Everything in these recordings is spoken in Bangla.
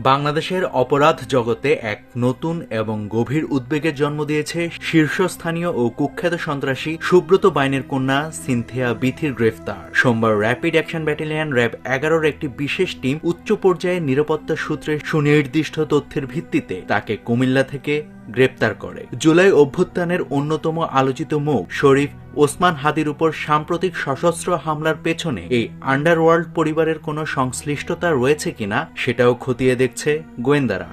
বাংলাদেশের অপরাধ জগতে এক নতুন এবং গভীর উদ্বেগের জন্ম দিয়েছে শীর্ষস্থানীয় ও কুখ্যাত সন্ত্রাসী সুব্রত বাইনের কন্যা সিনথিয়া বিথির গ্রেফতার। সোমবার র্যাপিড অ্যাকশন ব্যাটালিয়ন র্যাব 11-র একটি বিশেষ টিম উচ্চ পর্যায়ের নিরাপত্তা সূত্রে সুনির্দিষ্ট তথ্যের ভিত্তিতে তাকে কুমিল্লা থেকে গ্রেপ্তার করে। জুলাই অভ্যুত্থানের অন্যতম আলোচিত মুখ শরীফ ওসমান হাদির উপর সাম্প্রতিক সশস্ত্র হামলার পেছনে এই আন্ডারওয়ার্ল্ড পরিবারের কোনো সংশ্লিষ্টতা রয়েছে কিনা সেটাও খতিয়ে দেখছে গোয়েন্দারা।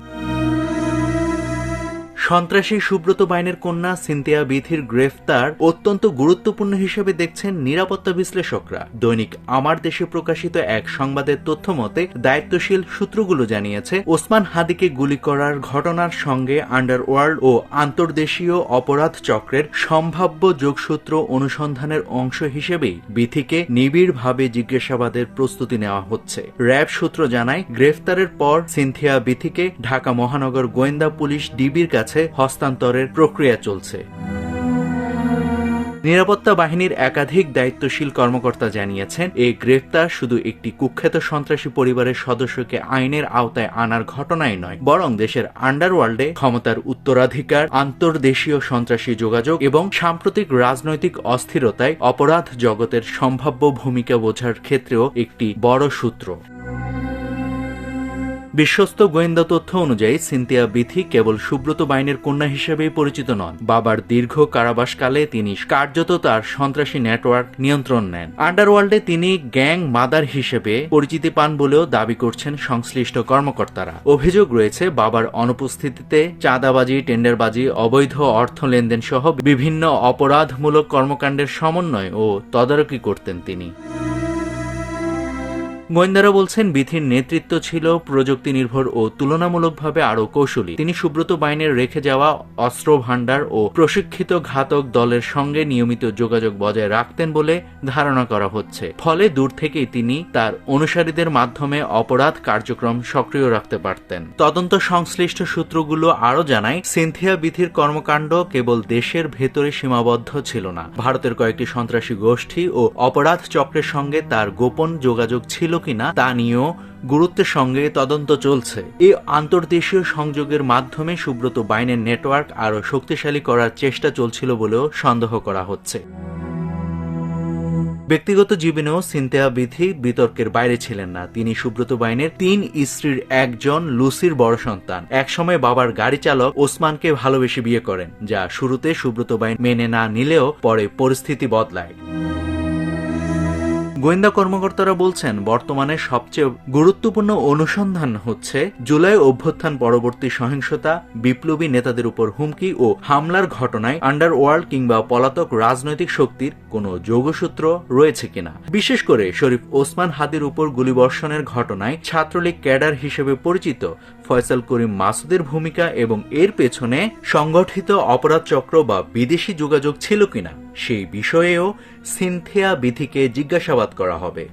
সন্ত্রাসী সুব্রত বাইনের কন্যা সিনথিয়া বিথির গ্রেফতার অত্যন্ত গুরুত্বপূর্ণ হিসেবে দেখছেন নিরাপত্তা বিশ্লেষকরা। দৈনিক আমার দেশে প্রকাশিত এক সংবাদের তথ্য মতে দায়িত্বশীল সূত্রগুলো জানিয়েছে, ওসমান হাদিকে গুলি করার ঘটনার সঙ্গে আন্ডারওয়ার্ল্ড ও আন্তর্দেশীয় অপরাধ চক্রের সম্ভাব্য যোগসূত্র অনুসন্ধানের অংশ হিসেবেই বিথিকে নিবিড়ভাবে জিজ্ঞাসাবাদের প্রস্তুতি নেওয়া হচ্ছে। র্যাব সূত্র জানায়, গ্রেফতারের পর সিনথিয়া বিথিকে ঢাকা মহানগর গোয়েন্দা পুলিশ ডিবির কাছে হস্তান্তরের প্রক্রিয়া চলছে। নিরাপত্তা বাহিনীর একাধিক দায়িত্বশীল কর্মকর্তা জানিয়েছেন, এই গ্রেফতার শুধু একটি কুখ্যাত সন্ত্রাসী পরিবারের সদস্যকে আইনের আওতায় আনার ঘটনাই নয়, বরং দেশের আন্ডারওয়ার্ল্ডে ক্ষমতার উত্তরাধিকার, আন্তর্দেশীয় সন্ত্রাসী যোগাযোগ এবং সাম্প্রতিক রাজনৈতিক অস্থিরতায় অপরাধ জগতের সম্ভাব্য ভূমিকা বোঝার ক্ষেত্রেও একটি বড় সূত্র। বিশ্বস্ত গোয়েন্দা তথ্য অনুযায়ী সিনথিয়া বিথি কেবল সুব্রত বাইনের কন্যা হিসেবেই পরিচিত নন। বাবার দীর্ঘ কারাবাসকালে তিনি কার্যত তার সন্ত্রাসী নেটওয়ার্ক নিয়ন্ত্রণ নেন। আন্ডারওয়ার্ল্ডে তিনি গ্যাং মাদার হিসেবে পরিচিতি পান বলেও দাবি করছেন সংশ্লিষ্ট কর্মকর্তারা। অভিযোগ রয়েছে, বাবার অনুপস্থিতিতে চাঁদাবাজি, টেন্ডারবাজি, অবৈধ অর্থ লেনদেন সহ বিভিন্ন অপরাধমূলক কর্মকাণ্ডের সমন্বয় ও তদারকি করতেন তিনি। গোয়েন্দারা বলছেন, বিথির নেতৃত্ব ছিল প্রযুক্তি নির্ভর ও তুলনামূলকভাবে আরও কৌশলী। তিনি সুব্রত বাইনের রেখে যাওয়া অস্ত্র ভাণ্ডার ও প্রশিক্ষিত ঘাতক দলের সঙ্গে নিয়মিত যোগাযোগ বজায় রাখতেন বলে ধারণা করা হচ্ছে। ফলে দূর থেকেই তিনি তার অনুসারীদের মাধ্যমে অপরাধ কার্যক্রম সক্রিয় রাখতে পারতেন। তদন্ত সংশ্লিষ্ট সূত্রগুলো আরও জানায়, সিনথিয়া বিথির কর্মকাণ্ড কেবল দেশের ভেতরে সীমাবদ্ধ ছিল না। ভারতের কয়েকটি সন্ত্রাসী গোষ্ঠী ও অপরাধ চক্রের সঙ্গে তার গোপন যোগাযোগ ছিল কিনা তা নিয়েও গুরুত্বের সঙ্গে তদন্ত চলছে। এই আন্তর্দেশীয় সংযোগের মাধ্যমে সুব্রত বাইনের নেটওয়ার্ক আরও শক্তিশালী করার চেষ্টা চলছিল বলেও সন্দেহ করা হচ্ছে। ব্যক্তিগত জীবনেও সিনথিয়া বিথি বিতর্কের বাইরে ছিলেন না। তিনি সুব্রত বাইনের 3 স্ত্রীর একজন লুসির বড় সন্তান। একসময় বাবার গাড়ি চালক ওসমানকে ভালোবেসে বিয়ে করেন, যা শুরুতে সুব্রত বাইন মেনে না নিলেও পরে পরিস্থিতি বদলায়। গোয়েন্দা কর্মকর্তারা বলছেন, বর্তমানে সবচেয়ে গুরুত্বপূর্ণ অনুসন্ধান হচ্ছে জুলাই অভ্যুত্থান পরবর্তী সহিংসতা, বিপ্লবী নেতাদের উপর হুমকি ও হামলার ঘটনায় আন্ডারওয়ার্ল্ড কিংবা পলাতক রাজনৈতিক শক্তির কোনো যোগসূত্র রয়েছে কিনা। বিশেষ করে শরীফ ওসমান হাদির উপর গুলিবর্ষণের ঘটনায় ছাত্রলীগ ক্যাডার হিসেবে পরিচিত ফয়সাল করিম মাসুদের ভূমিকা এবং এর পেছনে সংগঠিত অপরাধ চক্র বা বিদেশি যোগাযোগ ছিল কিনা সেই বিষয়েও সিনথিয়া বিথিকে জিজ্ঞাসাবাদ করা হবে।